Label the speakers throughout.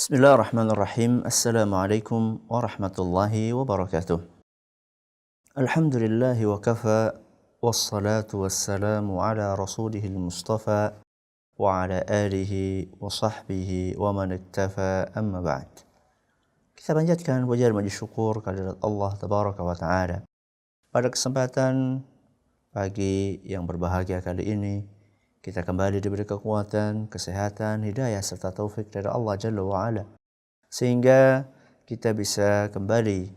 Speaker 1: Bismillahirrahmanirrahim. Assalamualaikum warahmatullahi wabarakatuh. Alhamdulillahi wa kafa, wassalatu wassalamu ala rasulihil mustafa wa ala alihi wa sahbihi wa man iktafa, amma ba'd. Kita panjatkan puja dan puji syukur kehadirat Allah tabaraka wa ta'ala. Pada kesempatan pagi yang berbahagia kali ini, kita kembali diberi kekuatan, kesehatan, hidayah serta taufik dari Allah Jalla wa'ala, sehingga kita bisa kembali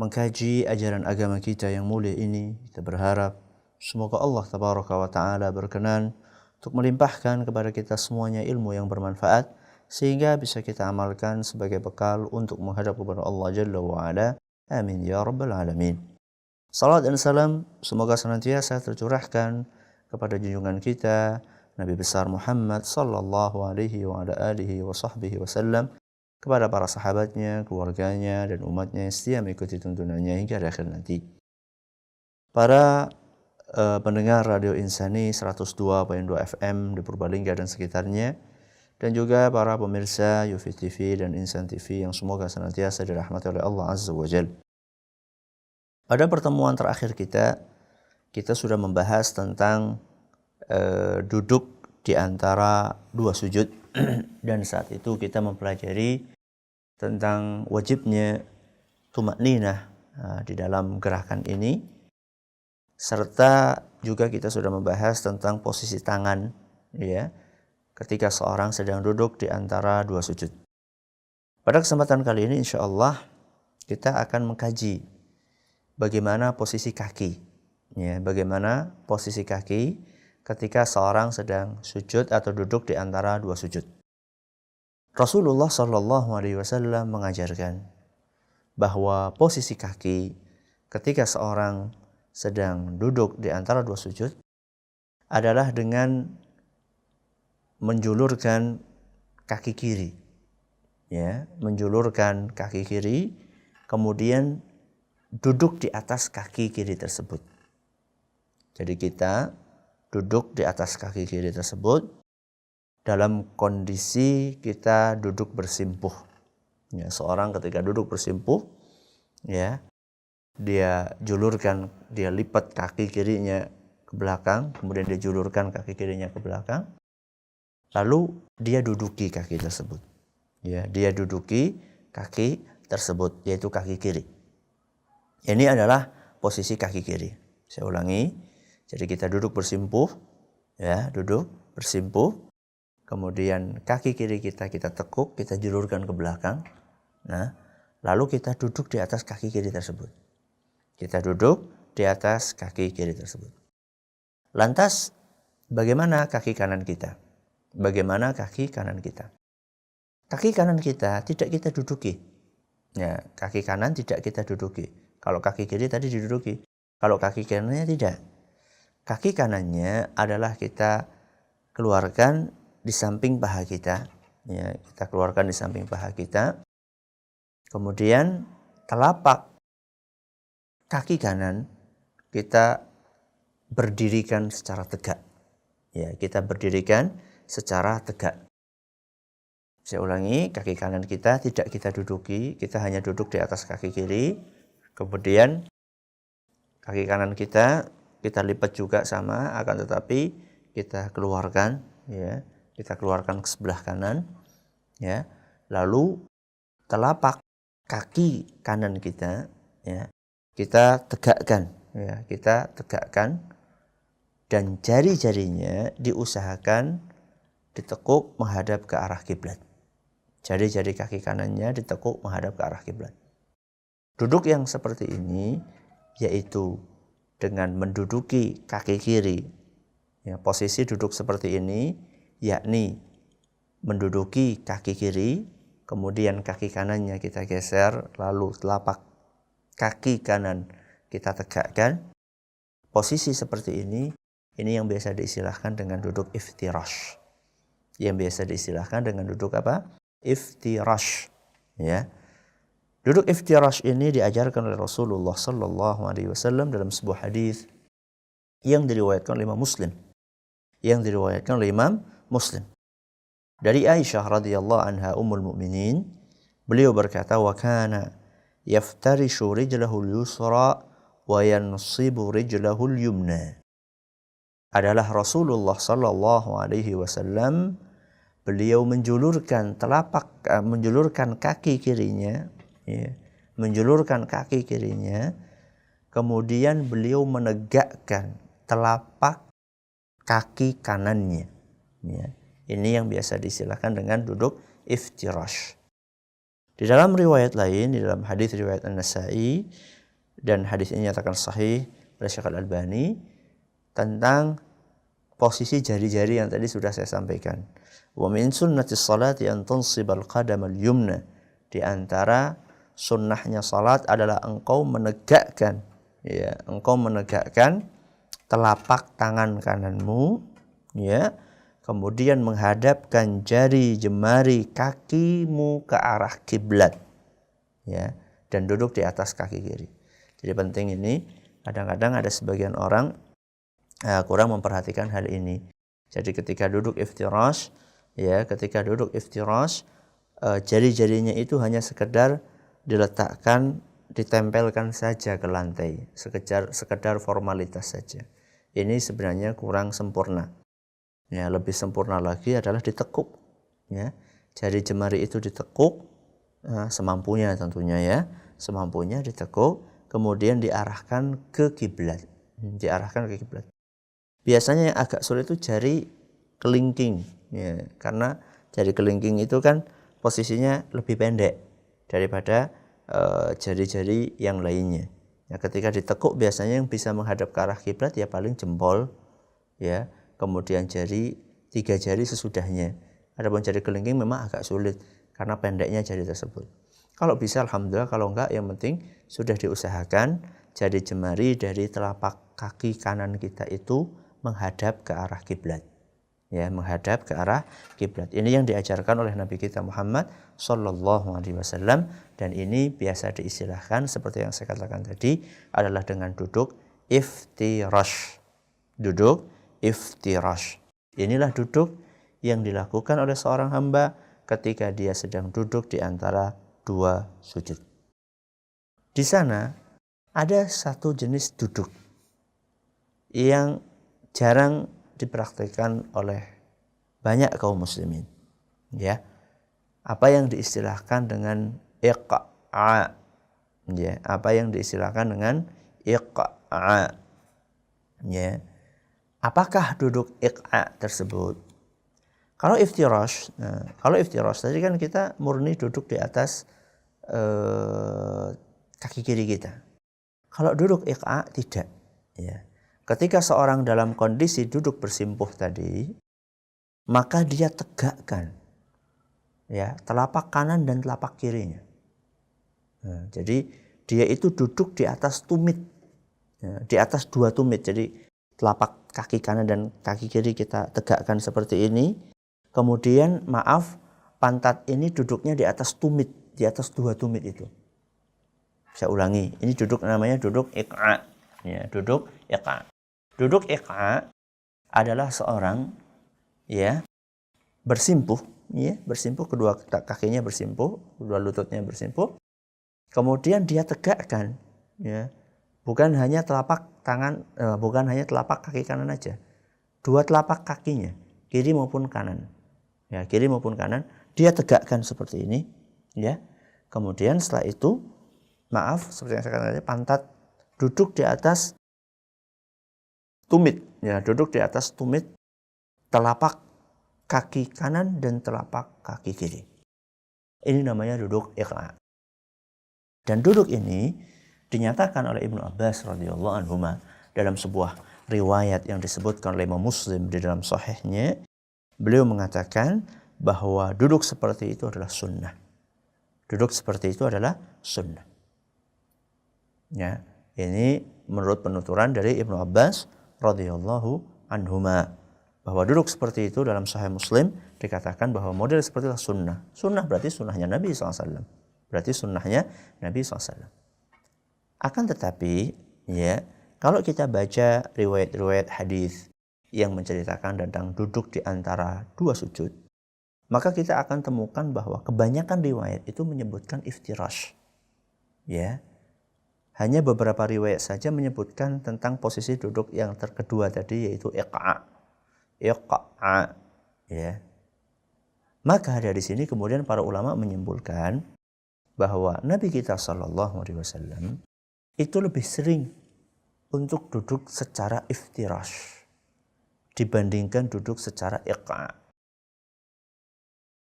Speaker 1: mengkaji ajaran agama kita yang mulia ini. Kita berharap semoga Allah Tabaraka wa Ta'ala berkenan untuk melimpahkan kepada kita semuanya ilmu yang bermanfaat, sehingga bisa kita amalkan sebagai bekal untuk menghadap kepada Allah Jalla wa'ala. Amin ya Rabbal Alamin. Salat dan salam semoga senantiasa tercurahkan kepada junjungan kita Nabi besar Muhammad sallallahu alaihi wa ala alihi wa sahbihi wasallam, kepada para sahabatnya, keluarganya dan umatnya yang setia mengikuti tuntunannya hingga akhir nanti. Para pendengar Radio Insani 102.2 FM di Purbalingga dan sekitarnya, dan juga para pemirsa Yufi TV dan Insan TV yang semoga senantiasa dirahmati oleh Allah Azza wa Jalla. Pada pertemuan terakhir kita sudah membahas tentang duduk di antara dua sujud dan saat itu kita mempelajari tentang wajibnya tumakninah di dalam gerakan ini, serta juga kita sudah membahas tentang posisi tangan ya ketika seorang sedang duduk di antara dua sujud. Pada kesempatan kali ini insyaallah kita akan mengkaji bagaimana posisi kaki ya, bagaimana posisi kaki ketika seorang sedang sujud atau duduk di antara dua sujud. Rasulullah Shallallahu Alaihi Wasallam mengajarkan bahwa posisi kaki ketika seorang sedang duduk di antara dua sujud adalah dengan menjulurkan kaki kiri, ya, menjulurkan kaki kiri, kemudian duduk di atas kaki kiri tersebut. Jadi kita duduk di atas kaki kiri tersebut dalam kondisi kita duduk bersimpuh. Ya, seorang ketika duduk bersimpuh, ya, dia julurkan, dia lipat kaki kirinya ke belakang, kemudian dia julurkan kaki kirinya ke belakang, lalu dia duduki kaki tersebut. Ya, dia duduki kaki tersebut, yaitu kaki kiri. Ini adalah posisi kaki kiri. Saya ulangi. Jadi kita duduk bersimpuh, ya, duduk bersimpuh. Kemudian kaki kiri kita tekuk, kita julurkan ke belakang. Nah, lalu kita duduk di atas kaki kiri tersebut. Kita duduk di atas kaki kiri tersebut. Lantas, bagaimana kaki kanan kita? Bagaimana kaki kanan kita? Kaki kanan kita tidak kita duduki. Ya, kaki kanan tidak kita duduki. Kalau kaki kiri tadi diduduki. Kalau kaki kanannya tidak. Kaki kanannya adalah kita keluarkan di samping paha kita. Ya, kita keluarkan di samping paha kita. Kemudian telapak kaki kanan kita berdirikan secara tegak. Ya, kita berdirikan secara tegak. Saya ulangi, kaki kanan kita tidak kita duduki, kita hanya duduk di atas kaki kiri. Kemudian kaki kanan kita lipat juga sama, akan tetapi kita keluarkan, ya, kita keluarkan ke sebelah kanan, ya. Lalu telapak kaki kanan kita, ya, kita tegakkan, ya, kita tegakkan, dan jari-jarinya diusahakan ditekuk menghadap ke arah kiblat. Jari-jari kaki kanannya ditekuk menghadap ke arah kiblat. Duduk yang seperti ini yaitu dengan menduduki kaki kiri. Ya, posisi duduk seperti ini yakni menduduki kaki kiri, kemudian kaki kanannya kita geser, lalu telapak kaki kanan kita tegakkan. Posisi seperti ini yang biasa diistilahkan dengan duduk iftirash. Yang biasa diistilahkan dengan duduk apa? Iftirash. Ya. Duduk iftirash ini diajarkan oleh Rasulullah Sallallahu Alaihi Wasallam dalam sebuah hadis yang diriwayatkan oleh Imam Muslim. Dari Aisyah radhiyallahu anha ummul mukminin, beliau berkata, wa kana yaftarishu rijlahul yusra wa yansibu rijlahul yumna. Adalah Rasulullah sallallahu alaihi wasallam, beliau menjulurkan kaki kirinya, ya, menjulurkan kaki kirinya, kemudian beliau menegakkan telapak kaki kanannya. Ya. Ini yang biasa diistilahkan dengan duduk iftirash. Di dalam riwayat lain, di dalam hadis riwayat An-Nasa'i, dan hadis ini nyatakan sahih oleh Syekh Al-Albani, tentang posisi jari-jari yang tadi sudah saya sampaikan. Wa min sunnatis salati an tansibal qadam al-yumna. Di antara sunnahnya salat adalah engkau menegakkan telapak tangan kananmu, ya, kemudian menghadapkan jari jemari kakimu ke arah kiblat, ya, dan duduk di atas kaki kiri. Jadi penting ini, kadang-kadang ada sebagian orang kurang memperhatikan hal ini. Jadi ketika duduk iftirash, jari-jarinya itu hanya sekedar diletakkan, ditempelkan saja ke lantai, sekedar formalitas saja. Ini sebenarnya kurang sempurna. Ya, lebih sempurna lagi adalah ditekuk. Ya, jari jemari itu ditekuk semampunya tentunya, ya, semampunya ditekuk, kemudian diarahkan ke kiblat. Biasanya yang agak sulit itu jari kelingking, ya, karena jari kelingking itu kan posisinya lebih pendek daripada jari-jari yang lainnya. Ya, ketika ditekuk biasanya yang bisa menghadap ke arah kiblat ya paling jempol, ya, kemudian 3 jari sesudahnya. Adapun jari kelingking memang agak sulit karena pendeknya jari tersebut. Kalau bisa alhamdulillah, kalau enggak yang penting sudah diusahakan jari jemari dari telapak kaki kanan kita itu menghadap ke arah kiblat. Ya, menghadap ke arah kiblat. Ini yang diajarkan oleh Nabi kita Muhammad sallallahu alaihi wasallam, dan ini biasa diistilahkan seperti yang saya katakan tadi adalah dengan duduk iftirash. Duduk iftirash. Inilah duduk yang dilakukan oleh seorang hamba ketika dia sedang duduk di antara dua sujud. Di sana ada satu jenis duduk yang jarang dipraktikkan oleh banyak kaum muslimin, ya, apa yang diistilahkan dengan iq'a, ya, apa yang diistilahkan dengan iq'a, ya. Apakah duduk iq'a tersebut? Kalau iftirash tadi kan kita murni duduk di atas kaki kiri kita. Kalau duduk iq'a tidak, ya. Ketika seorang dalam kondisi duduk bersimpuh tadi, maka dia tegakkan, ya, telapak kanan dan telapak kirinya. Nah, jadi dia itu duduk di atas tumit, ya, di atas 2 tumit. Jadi telapak kaki kanan dan kaki kiri kita tegakkan seperti ini. Kemudian pantat ini duduknya di atas tumit, di atas 2 tumit itu. Saya ulangi, ini duduk namanya duduk iq'a, ya, duduk iq'a. Duduk iq'a adalah seorang, ya, bersimpuh, ya, bersimpuh, kedua kakinya bersimpuh, kedua lututnya bersimpuh. Kemudian dia tegakkan, ya, bukan hanya telapak kaki kanan aja, 2 telapak kakinya, kiri maupun kanan, ya, kiri maupun kanan, dia tegakkan seperti ini, ya. Kemudian setelah itu, seperti yang saya katakan tadi, pantat duduk di atas tumit, ya, duduk di atas tumit telapak kaki kanan dan telapak kaki kiri. Ini namanya duduk iq'a. Dan duduk ini dinyatakan oleh Ibnu Abbas radhiyallahu anhuma dalam sebuah riwayat yang disebutkan oleh Imam Muslim di dalam sahihnya. Beliau mengatakan bahwa duduk seperti itu adalah sunnah. Duduk seperti itu adalah sunnah. Ya, ini menurut penuturan dari Ibnu Abbas radhiyallahu anhuma, bahwa duduk seperti itu dalam Sahih Muslim dikatakan bahwa model seperti itu sunnah. Sunnah berarti sunnahnya Nabi SAW. Berarti sunnahnya Nabi SAW. Akan tetapi, ya, kalau kita baca riwayat-riwayat hadis yang menceritakan tentang duduk di antara 2 sujud, maka kita akan temukan bahwa kebanyakan riwayat itu menyebutkan iftirash. Ya. Hanya beberapa riwayat saja menyebutkan tentang posisi duduk yang kedua tadi, yaitu iqa'. Iqa'. Ya. Maka dari sini kemudian para ulama menyimpulkan bahwa Nabi kita Shallallahu Alaihi Wasallam itu lebih sering untuk duduk secara iftirash dibandingkan duduk secara iqa'.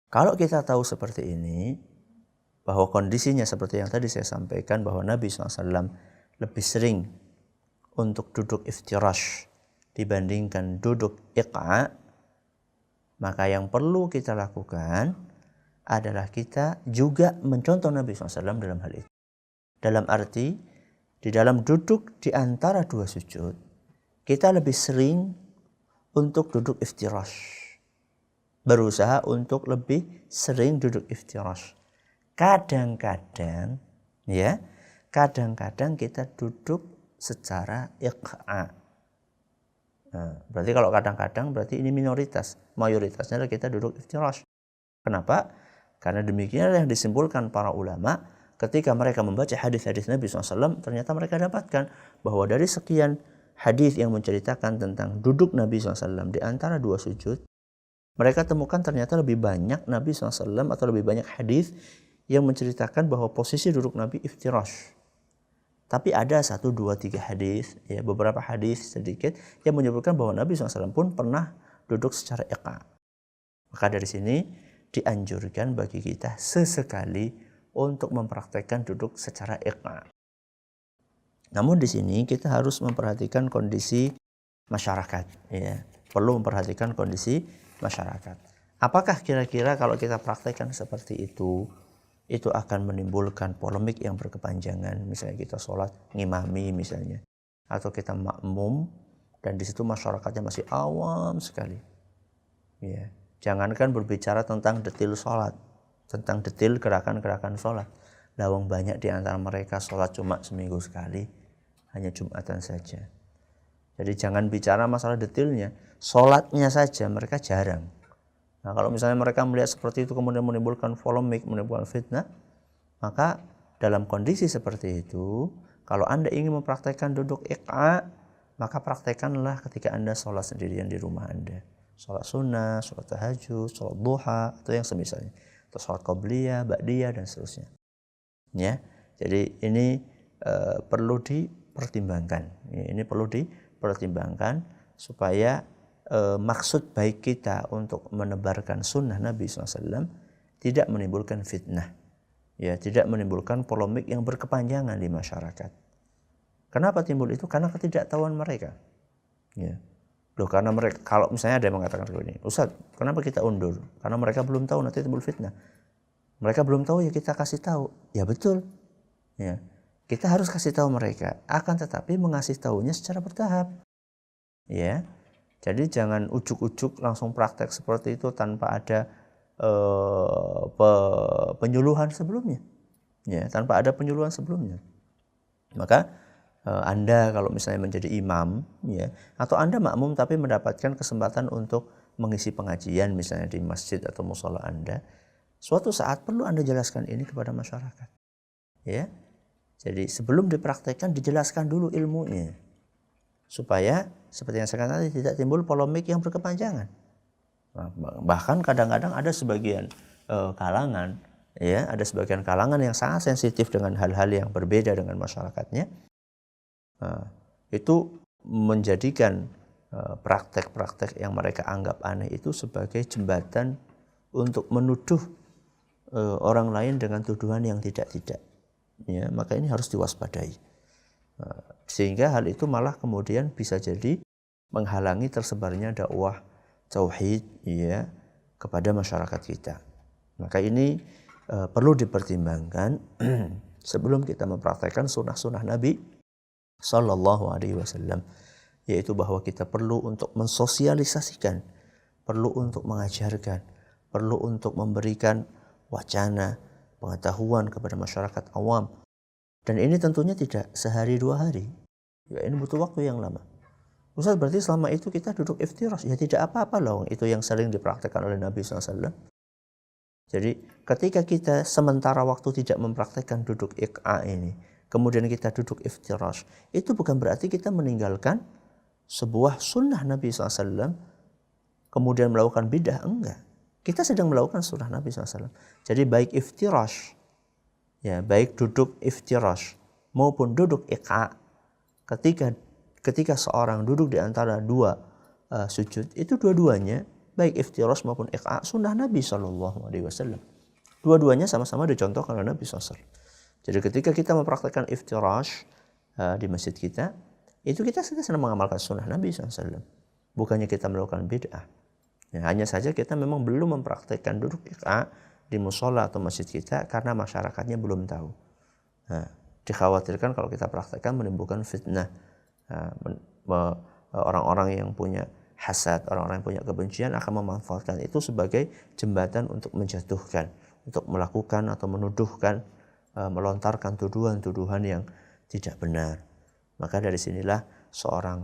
Speaker 1: Kalau kita tahu seperti ini, bahwa kondisinya seperti yang tadi saya sampaikan, bahwa Nabi SAW lebih sering untuk duduk iftirash dibandingkan duduk iqa', maka yang perlu kita lakukan adalah kita juga mencontoh Nabi SAW dalam hal itu. Dalam arti, di dalam duduk di antara dua sujud, kita lebih sering untuk duduk iftirash. Berusaha untuk lebih sering duduk iftirash. Kadang-kadang kita duduk secara iqa'. Nah, berarti kalau kadang-kadang berarti ini minoritas. Mayoritasnya adalah kita duduk iftirash. Kenapa? Karena demikianlah yang disimpulkan para ulama ketika mereka membaca hadis-hadis Nabi SAW, ternyata mereka dapatkan bahwa dari sekian hadis yang menceritakan tentang duduk Nabi SAW di antara dua sujud, mereka temukan ternyata lebih banyak Nabi SAW atau lebih banyak hadis yang menceritakan bahwa posisi duduk Nabi iftirash. Tapi ada 1, 2, 3 hadis, ya beberapa hadis sedikit yang menyebutkan bahwa Nabi SAW pun pernah duduk secara iqa'. Maka dari sini dianjurkan bagi kita sesekali untuk mempraktekkan duduk secara iqa'. Namun di sini kita harus memperhatikan kondisi masyarakat, ya. Perlu memperhatikan kondisi masyarakat. Apakah kira-kira kalau kita praktekkan seperti itu akan menimbulkan polemik yang berkepanjangan? Misalnya kita sholat ngimami misalnya, atau kita makmum dan di situ masyarakatnya masih awam sekali. Ya, jangankan berbicara tentang detail sholat, tentang detail gerakan-gerakan sholat. Lawang banyak di antara mereka sholat cuma seminggu sekali, hanya Jumatan saja. Jadi jangan bicara masalah detailnya, sholatnya saja mereka jarang. Nah, kalau misalnya mereka melihat seperti itu kemudian menimbulkan polemik, menimbulkan fitnah, maka dalam kondisi seperti itu, kalau Anda ingin mempraktekkan duduk iqa', maka praktekkanlah ketika Anda sholat sendirian di rumah Anda. Sholat sunnah, sholat tahajud, sholat duha, atau yang semisalnya. Atau sholat qabliyah, ba'diyah, dan seterusnya. Ya, jadi ini perlu dipertimbangkan. Ini perlu dipertimbangkan supaya maksud baik kita untuk menebarkan sunnah Nabi SAW tidak menimbulkan fitnah, ya, tidak menimbulkan polemik yang berkepanjangan di masyarakat. Kenapa timbul itu? Karena ketidaktahuan mereka. Ya. Loh, karena mereka, kalau misalnya ada yang mengatakan begini, Ustaz, kenapa kita undur? Karena mereka belum tahu, nanti timbul fitnah. Mereka belum tahu, ya kita kasih tahu. Ya betul. Ya. Kita harus kasih tahu mereka, akan tetapi mengasih tahunya secara bertahap. Ya. Jadi jangan ujuk-ujuk langsung praktek seperti itu tanpa ada penyuluhan sebelumnya, ya, tanpa ada penyuluhan sebelumnya. Maka Anda kalau misalnya menjadi imam, ya, atau Anda makmum tapi mendapatkan kesempatan untuk mengisi pengajian misalnya di masjid atau mushola Anda, suatu saat perlu Anda jelaskan ini kepada masyarakat, ya. Jadi sebelum dipraktekkan dijelaskan dulu ilmunya, supaya seperti yang saya katakan tadi tidak timbul polemik yang berkepanjangan. Nah, bahkan kadang-kadang ada sebagian kalangan, ya, ada sebagian kalangan yang sangat sensitif dengan hal-hal yang berbeda dengan masyarakatnya. Itu menjadikan praktek-praktek yang mereka anggap aneh itu sebagai jembatan untuk menuduh orang lain dengan tuduhan yang tidak-tidak. Ya, maka ini harus diwaspadai. Sehingga hal itu malah kemudian bisa jadi menghalangi tersebarnya dakwah tauhid, ya, kepada masyarakat kita. Maka ini perlu dipertimbangkan sebelum kita mempraktekkan sunnah-sunnah Nabi Sallallahu Alaihi Wasallam, yaitu bahwa kita perlu untuk mensosialisasikan, perlu untuk mengajarkan, perlu untuk memberikan wacana, pengetahuan kepada masyarakat awam. Dan ini tentunya tidak sehari dua hari, ya, ini butuh waktu yang lama. Ustaz, berarti selama itu kita duduk iftirash? Ya tidak apa-apa loh, itu yang sering dipraktekkan oleh Nabi SAW. Jadi ketika kita sementara waktu tidak mempraktekkan duduk iqa ini, kemudian kita duduk iftirash, itu bukan berarti kita meninggalkan sebuah sunnah Nabi SAW, kemudian melakukan bid'ah, enggak. Kita sedang melakukan sunnah Nabi SAW. Jadi baik iftirash, ya, baik duduk iftirash maupun duduk iqa, ketika seorang duduk di antara dua sujud, itu dua-duanya baik iftirash maupun iqa sunnah Nabi SAW. Dua-duanya sama-sama dicontohkan oleh Nabi SAW. Jadi ketika kita mempraktikkan iftirash di masjid kita, itu kita sedang mengamalkan sunnah Nabi SAW. Bukannya kita melakukan bid'ah. Ya, hanya saja kita memang belum mempraktikkan duduk iqa di musola atau masjid kita karena masyarakatnya belum tahu. Nah, dikhawatirkan kalau kita praktekkan menimbulkan fitnah. Orang-orang yang punya hasad, orang-orang yang punya kebencian akan memanfaatkan itu sebagai jembatan untuk menjatuhkan, untuk melakukan atau menuduhkan, melontarkan tuduhan-tuduhan yang tidak benar. Maka dari sinilah seorang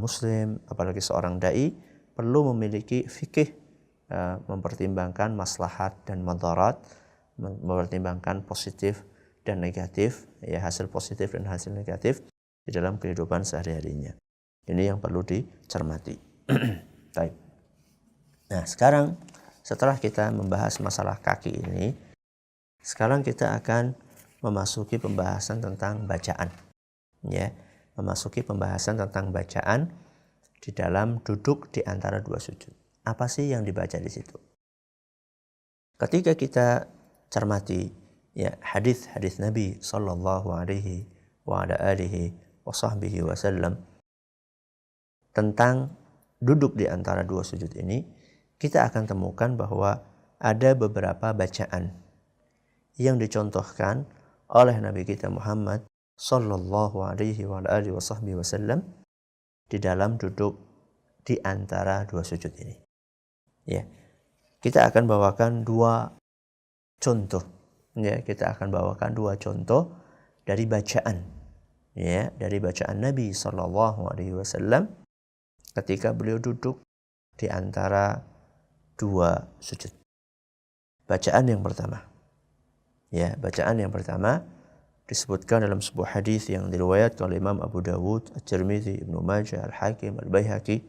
Speaker 1: muslim, apalagi seorang dai, perlu memiliki fikih, mempertimbangkan maslahat dan madarat, mempertimbangkan positif dan negatif, ya, hasil positif dan hasil negatif di dalam kehidupan sehari-harinya. Ini yang perlu dicermati. Baik. Nah, sekarang setelah kita membahas masalah kaki ini, sekarang kita akan memasuki pembahasan tentang bacaan. Ya, memasuki pembahasan tentang bacaan di dalam duduk di antara dua sujud. Apa sih yang dibaca di situ? Ketika kita cermati, ya, hadis-hadis Nabi sallallahu alaihi wa ala alihi wa sahbihi wasallam tentang duduk di antara dua sujud ini, kita akan temukan bahwa ada beberapa bacaan yang dicontohkan oleh Nabi kita Muhammad sallallahu alaihi wa ala alihi wa sahbihi wasallam di dalam duduk di antara dua sujud ini. Ya. Kita akan bawakan dua contoh. Ya, kita akan bawakan dua contoh dari bacaan. Ya, dari bacaan Nabi sallallahu alaihi wasallam ketika beliau duduk di antara dua sujud. Bacaan yang pertama. Ya, bacaan yang pertama disebutkan dalam sebuah hadis yang diriwayatkan oleh Imam Abu Dawud, At-Tirmidzi, Ibnu Majah, Al-Hakim, Al-Baihaqi,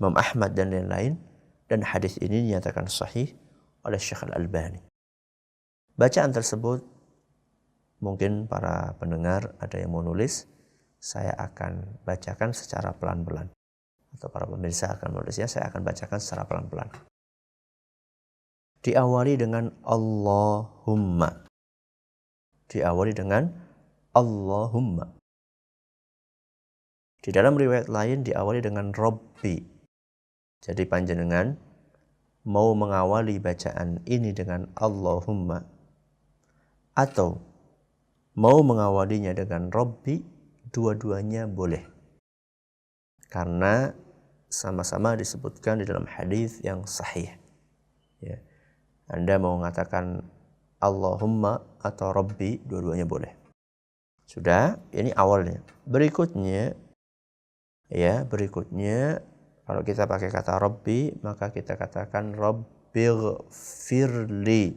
Speaker 1: Imam Ahmad dan lain-lain, dan hadis ini dinyatakan sahih oleh Syekh Al-Albani. Bacaan tersebut mungkin para pendengar ada yang mau nulis, saya akan bacakan secara pelan-pelan. Atau para pemirsa akan menulisnya, saya akan bacakan secara pelan-pelan. Diawali dengan Allahumma. Diawali dengan Allahumma. Di dalam riwayat lain diawali dengan Rabbi. Jadi panjenengan mau mengawali bacaan ini dengan Allahumma atau mau mengawalinya dengan Rabbi, dua-duanya boleh. Karena sama-sama disebutkan di dalam hadis yang sahih. Ya. Anda mau mengatakan Allahumma atau Rabbi, dua-duanya boleh. Sudah, ini awalnya. Berikutnya kalau kita pakai kata Rabbi, maka kita katakan Rabbighfirli.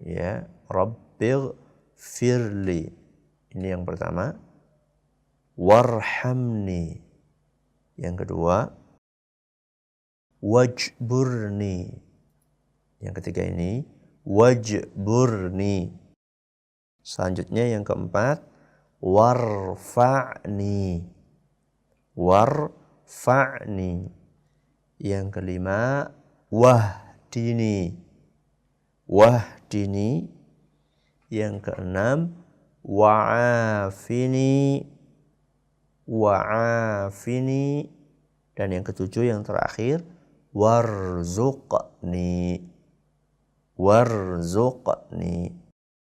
Speaker 1: Ya, Rabbighfirli. Ini yang pertama. Warhamni. Yang kedua, wajburni. Yang ketiga ini, wajburni. Selanjutnya yang keempat, warfa'ni. Warfa'ni. Yang kelima, wahdini. Wahdini. Yang keenam, wa'afini. Wa'afini. Dan yang ketujuh, yang terakhir, warzuqni. Warzuqni.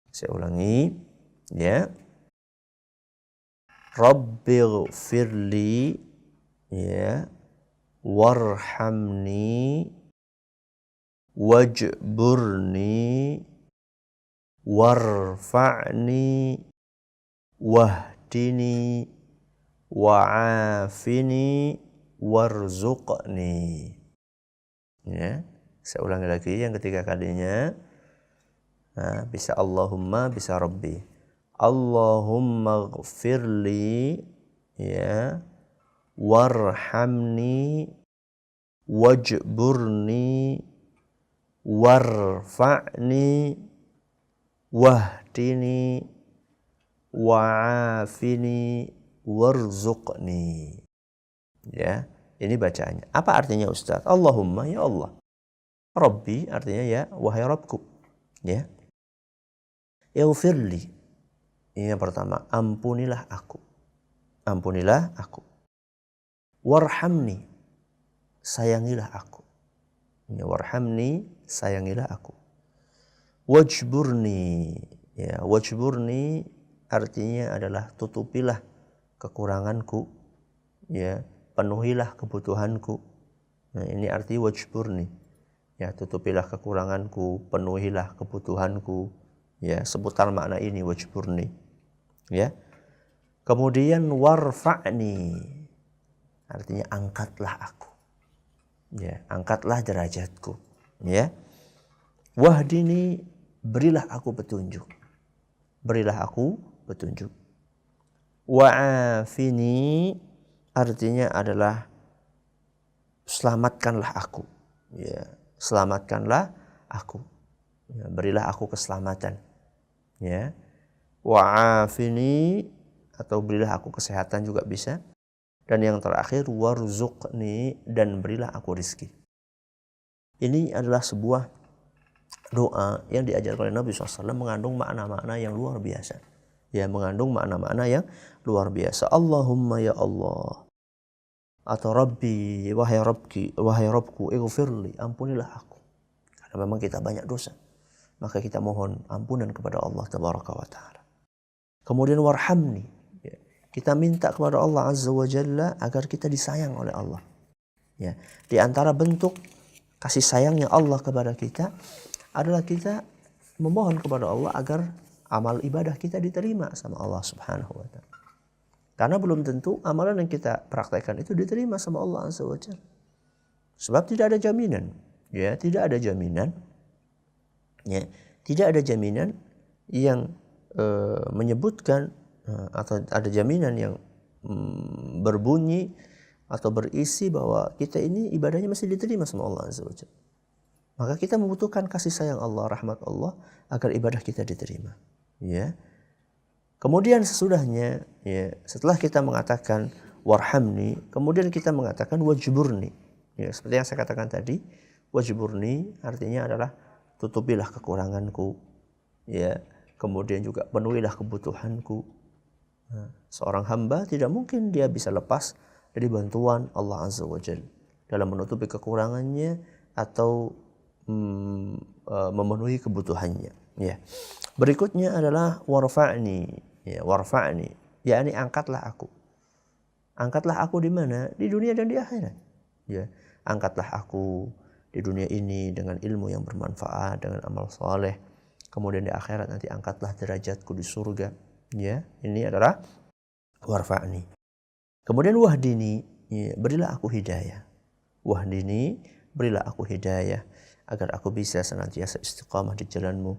Speaker 1: Saya ulangi, ya. Rabbighfirli, ya, warhamni, wajburni, warfa'ni, wahdini, wa'afini, warzuqni. Ya. Saya ulangi lagi yang ketiga kalinya. Nah, bisa Allahumma, bisa Rabbi. Allahumma ghfirli, ya, warhamni, wajburni, warfa'ni, wahdini, wa'afini, warzuqni. Ya, ini bacaannya. Apa artinya Ustaz? Allahumma, ya Allah. Rabbi artinya ya wahai Rabbku. Ya. Ighfirli. Ini yang pertama, ampunilah aku. Ampunilah aku. Warhamni, sayangilah aku. Ya, warhamni, sayangilah aku. Wajburni, ya, wajburni artinya adalah tutupilah kekuranganku, ya, penuhilah kebutuhanku. Nah, ini arti wajburni. Ya, tutupilah kekuranganku, penuhilah kebutuhanku. Ya, seputar makna ini wajburni. Ya. Kemudian warfa'ni, artinya angkatlah aku. Ya, angkatlah derajatku. Ya. Wahdini, berilah aku petunjuk. Berilah aku petunjuk. Wa'afini artinya adalah selamatkanlah aku. Ya, selamatkanlah aku. Ya, berilah aku keselamatan. Ya. Wa'afini atau berilah aku kesehatan juga bisa. Dan yang terakhir warzuqni, dan berilah aku rizki. Ini adalah sebuah doa yang diajarkan oleh Nabi SAW, mengandung makna-makna yang luar biasa. Ya, mengandung makna-makna yang luar biasa. Allahumma ya Allah, atau Rabbi, wahai Rabbku, ighfirli, ampunilah aku. Karena memang kita banyak dosa, maka kita mohon ampunan kepada Allah Tabaraka wa Ta'ala. Kemudian warhamni, ya, kita minta kepada Allah Azza wa Jalla agar kita disayang oleh Allah. Ya, di antara bentuk kasih sayangnya Allah kepada kita adalah kita memohon kepada Allah agar amal ibadah kita diterima sama Allah Subhanahu wa Ta'ala. Karena belum tentu amalan yang kita praktekkan itu diterima sama Allah Azza wa Jalla. Sebab tidak ada jaminan, ya, tidak ada jaminan. Ya, tidak ada jaminan yang menyebutkan atau ada jaminan yang berbunyi atau berisi bahwa kita ini ibadahnya masih diterima sama Allah Azza wa Jalla. Maka kita membutuhkan kasih sayang Allah, rahmat Allah agar ibadah kita diterima. Ya. Kemudian sesudahnya, ya, setelah kita mengatakan warhamni, kemudian kita mengatakan wajburni. Ya, seperti yang saya katakan tadi, wajburni artinya adalah tutupilah kekuranganku. Ya. Kemudian juga penuhilah kebutuhanku. Nah, seorang hamba tidak mungkin dia bisa lepas dari bantuan Allah Azza wa Jalla dalam menutupi kekurangannya atau memenuhi kebutuhannya. Ya. Berikutnya adalah warfa'ni. Ya, warfa'ni, yakni angkatlah aku. Angkatlah aku di mana? Di dunia dan di akhirat. Ya, angkatlah aku di dunia ini dengan ilmu yang bermanfaat, dengan amal saleh. Kemudian di akhirat nanti angkatlah derajatku di surga. Ya, ini adalah warfa'ni. Kemudian wahdini, ya, berilah aku hidayah. Wahdini, berilah aku hidayah agar aku bisa senantiasa istiqamah di jalanmu,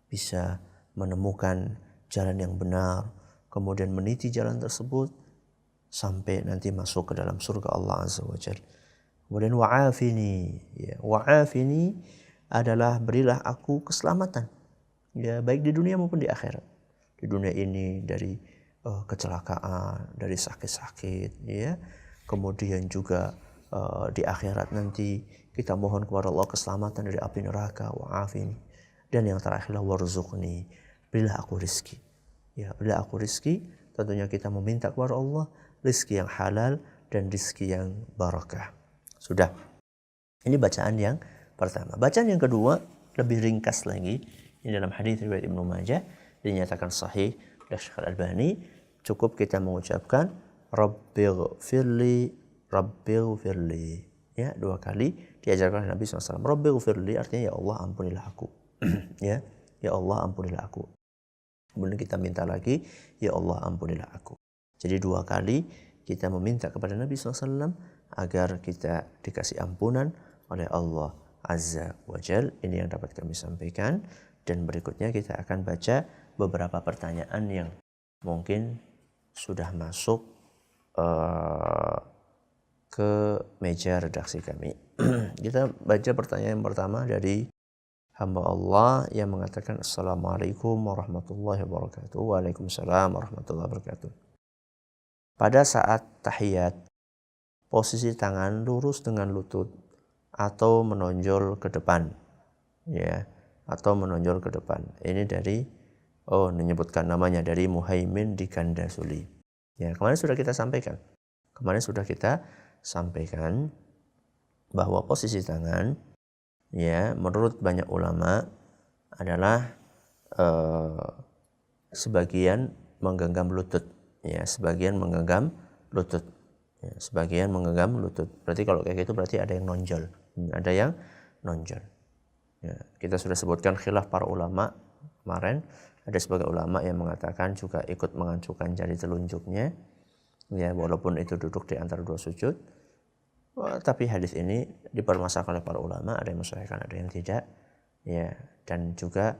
Speaker 1: bisa menemukan jalan yang benar, kemudian meniti jalan tersebut sampai nanti masuk ke dalam surga Allah Azza wa Jalla. Kemudian wa'afini, ya, wa'afini adalah berilah aku keselamatan. Ya, baik di dunia maupun di akhirat. Di dunia ini dari kecelakaan, dari sakit-sakit, ya. Kemudian juga di akhirat nanti kita mohon kepada Allah keselamatan dari api neraka, wa'afini. Dan yang terakhir warzuqni, berilah aku rizki. Ya, berilah aku rizki. Tentunya kita meminta kepada Allah rizki yang halal dan rizki yang barakah. Sudah. Ini bacaan yang pertama. Bacaan yang kedua lebih ringkas lagi. Ini dalam hadis riwayat Ibnu Majah dinyatakan sahih oleh Syekh Al-Albani. Cukup kita mengucapkan Rabbighfirli, Rabbighfirli. Ya, 2 kali diajarkan oleh Nabi SAW. Rabbighfirli artinya ya Allah ampunilah aku. Ya, ya Allah ampunilah aku. Kemudian kita minta lagi, ya Allah ampunilah aku. Jadi 2 kali kita meminta kepada Nabi SAW agar kita dikasih ampunan oleh Allah Azza wa Jal. Ini yang dapat kami sampaikan, dan berikutnya kita akan baca beberapa pertanyaan yang mungkin sudah masuk ke meja redaksi kami. Kita baca pertanyaan yang pertama dari hamba Allah yang mengatakan, Assalamualaikum warahmatullahi wabarakatuh. Waalaikumsalam warahmatullahi wabarakatuh. Pada saat tahiyat, posisi tangan lurus dengan lutut atau menonjol ke depan, ya, atau menonjol ke depan. Ini dari menyebutkan namanya dari Muhaimin di Gandasuli. Ya, kemarin sudah kita sampaikan. Bahwa posisi tangan, ya, menurut banyak ulama adalah sebagian menggenggam lutut, ya, sebagian menggenggam lutut. Berarti kalau kayak gitu berarti ada yang nonjol. Ya, kita sudah sebutkan khilaf para ulama kemarin. Ada sebagian ulama yang mengatakan juga ikut mengacukan jari telunjuknya, ya, walaupun itu duduk di antara dua sujud. Tapi hadis ini dipermasalahkan oleh para ulama, ada yang mensahihkan, ada yang tidak, ya. Dan juga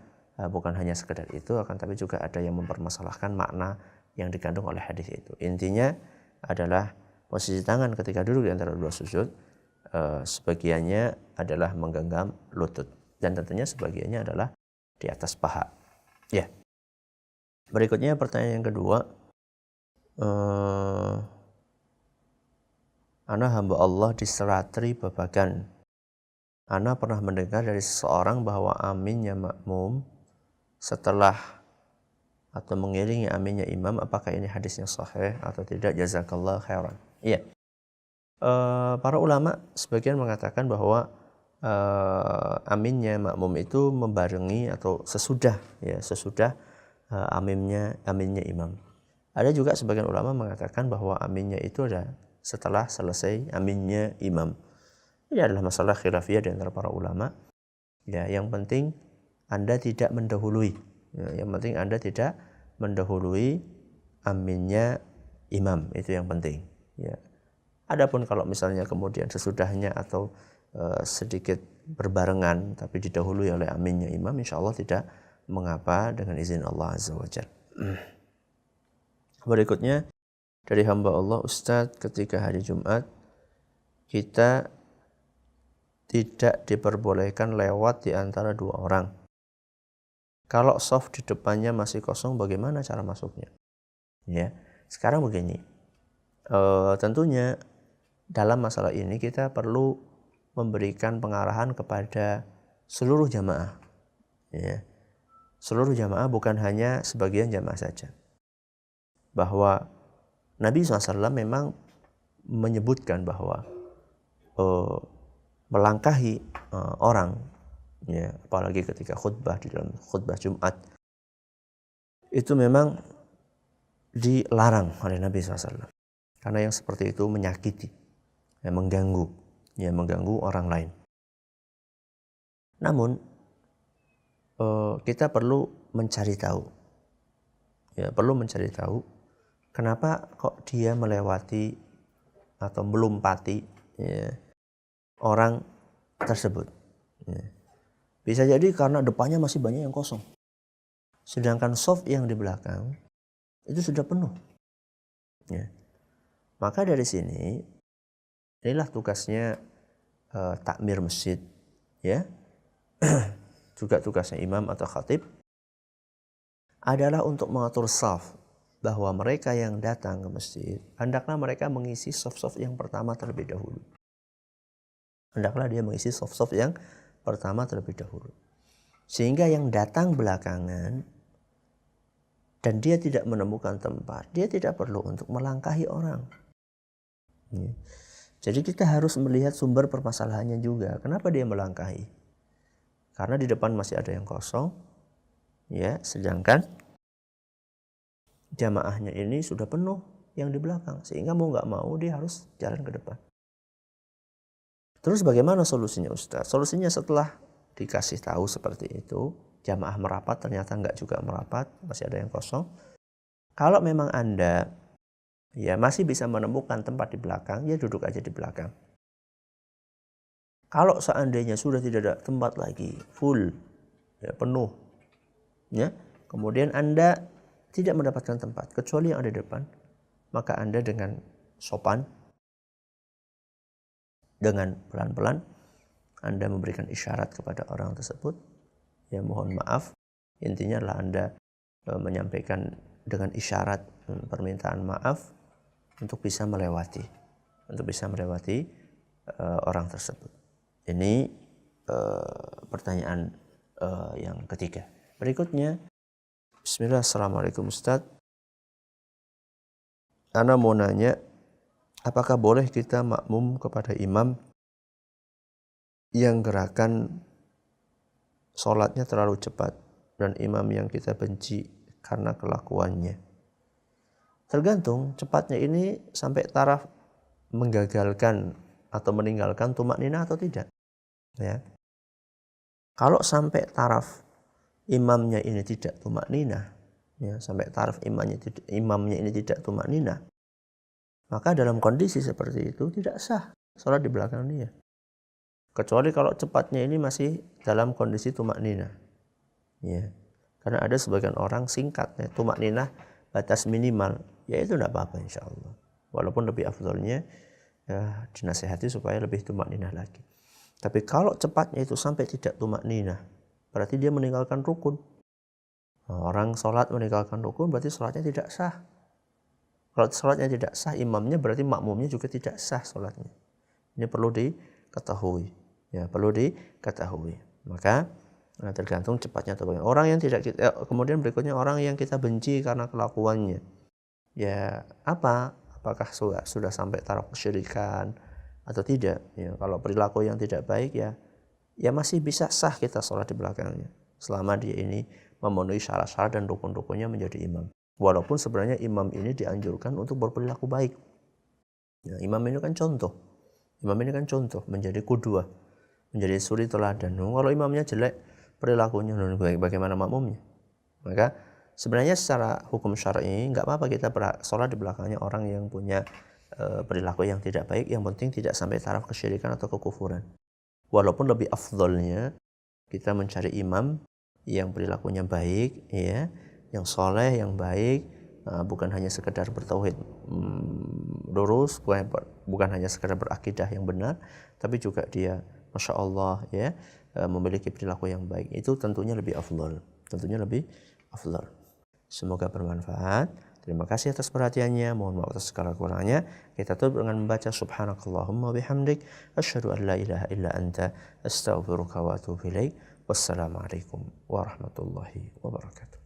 Speaker 1: bukan hanya sekedar itu, akan tapi juga ada yang mempermasalahkan makna yang dikandung oleh hadis itu. Intinya adalah posisi tangan ketika duduk di antara dua sujud, sebagiannya adalah menggenggam lutut, dan tentunya sebagiannya adalah di atas paha. Ya. Berikutnya pertanyaan yang kedua, ana hamba Allah di Seratri Babagan. Ana pernah mendengar dari seseorang bahwa aminnya makmum setelah atau mengiringi aminnya imam. Apakah ini hadisnya sahih atau tidak? Jazakallah khairan. Iya. Para ulama sebagian mengatakan bahwa aminnya makmum itu membarengi atau sesudah aminnya imam. Ada juga sebagian ulama mengatakan bahwa aminnya itu ada setelah selesai aminnya imam. Ini adalah masalah khilafiyah di antara para ulama. Ya, yang penting Anda tidak mendahului. Ya, yang penting Anda tidak mendahului aminnya imam, itu yang penting. Ya. Adapun kalau misalnya kemudian sesudahnya atau sedikit berbarengan tapi didahului oleh aminnya imam, insya Allah tidak mengapa dengan izin Allah Azza wa Jalla. Berikutnya dari hamba Allah, Ustadz, ketika hari Jumat kita tidak diperbolehkan lewat di antara dua orang. Kalau shaf di depannya masih kosong, bagaimana cara masuknya? Ya, sekarang begini. Tentunya dalam masalah ini kita perlu memberikan pengarahan kepada seluruh jamaah. Ya. Seluruh jamaah, bukan hanya sebagian jamaah saja. Bahwa Nabi SAW memang menyebutkan bahwa melangkahi orang, ya, apalagi ketika khutbah di dalam khutbah Jumat, itu memang dilarang oleh Nabi SAW. Karena yang seperti itu menyakiti, ya, mengganggu orang lain. Namun kita perlu mencari tahu, kenapa kok dia melewati atau melompati, ya, orang tersebut. Ya. Bisa jadi karena depannya masih banyak yang kosong, sedangkan shaf yang di belakang itu sudah penuh. Ya. Maka dari sini inilah tugasnya takmir masjid, ya. Juga tugasnya imam atau khatib adalah untuk mengatur shaf, bahwa mereka yang datang ke masjid hendaklah mereka mengisi shaf-shaf yang pertama terlebih dahulu. Sehingga yang datang belakangan dan dia tidak menemukan tempat, dia tidak perlu untuk melangkahi orang. Jadi kita harus melihat sumber permasalahannya juga. Kenapa dia melangkahi? Karena di depan masih ada yang kosong, ya, sedangkan jamaahnya ini sudah penuh yang di belakang, sehingga mau nggak mau dia harus jalan ke depan. Terus bagaimana solusinya, Ustaz? Solusinya setelah dikasih tahu seperti itu, jamaah merapat, ternyata nggak juga merapat, masih ada yang kosong. Kalau memang Anda, ya, masih bisa menemukan tempat di belakang, ya duduk aja di belakang. Kalau seandainya sudah tidak ada tempat lagi, full, ya, penuh, ya, kemudian Anda tidak mendapatkan tempat kecuali yang ada di depan, maka Anda dengan sopan, dengan pelan-pelan, Anda memberikan isyarat kepada orang tersebut, ya mohon maaf, intinya adalah Anda menyampaikan dengan isyarat permintaan maaf untuk bisa melewati orang tersebut. Ini pertanyaan yang ketiga. Berikutnya, Bismillah, Assalamualaikum Ustaz. Ana mau nanya, apakah boleh kita makmum kepada imam yang gerakan sholatnya terlalu cepat dan imam yang kita benci karena kelakuannya? Tergantung, cepatnya ini sampai taraf menggagalkan atau meninggalkan tumak ninah atau tidak. Ya. Kalau sampai taraf imamnya ini tidak tumak ninah, ya, sampai taraf imamnya ini tidak tumak ninah, maka dalam kondisi seperti itu tidak sah sholat di belakang dia. Kecuali kalau cepatnya ini masih dalam kondisi tumak ninah. Ya. Karena ada sebagian orang singkat, ya, tumak ninah batas minimal, ya itu tidak apa-apa insya Allah. Walaupun lebih afdolnya ya, dinasihati supaya lebih tumak ninah lagi. Tapi kalau cepatnya itu sampai tidak tumak ninah, berarti dia meninggalkan rukun. Nah, orang sholat meninggalkan rukun berarti sholatnya tidak sah. Kalau sholatnya tidak sah, imamnya berarti makmumnya juga tidak sah sholatnya. Ini perlu diketahui. Ya, perlu diketahui. Maka tergantung cepatnya atau bagaimana. Orang yang tidak kemudian berikutnya orang yang kita benci karena kelakuannya. Ya, apakah sudah sampai taraf kesyirikan atau tidak? Ya, kalau perilaku yang tidak baik ya masih bisa sah kita sholat di belakangnya selama dia ini memenuhi syarat-syarat dan rukun-rukunnya menjadi imam. Walaupun sebenarnya imam ini dianjurkan untuk berperilaku baik. Ya, imam ini kan contoh. Imam ini kan contoh, menjadi qudwah, menjadi suri teladan. Kalau imamnya jelek perilakunya, bagaimana makmumnya? Maka sebenarnya secara hukum syar'i nggak apa-apa kita sholat di belakangnya orang yang punya perilaku yang tidak baik, yang penting tidak sampai taraf kesyirikan atau kekufuran. Walaupun lebih afdolnya kita mencari imam yang perilakunya baik, ya, yang soleh, yang baik, bukan hanya sekedar bertauhid lurus, bukan hanya sekedar berakidah yang benar, tapi juga dia, masya Allah, ya, memiliki perilaku yang baik. Itu tentunya lebih afdol, Semoga bermanfaat. Terima kasih atas perhatiannya. Mohon maaf atas segala kurangnya. Kita tutup dengan membaca subhanakallahumma bihamdik asyhadu an la ilaha illa anta astaghfiruka wa atubu ilaik. Wassalamualaikum warahmatullahi wabarakatuh.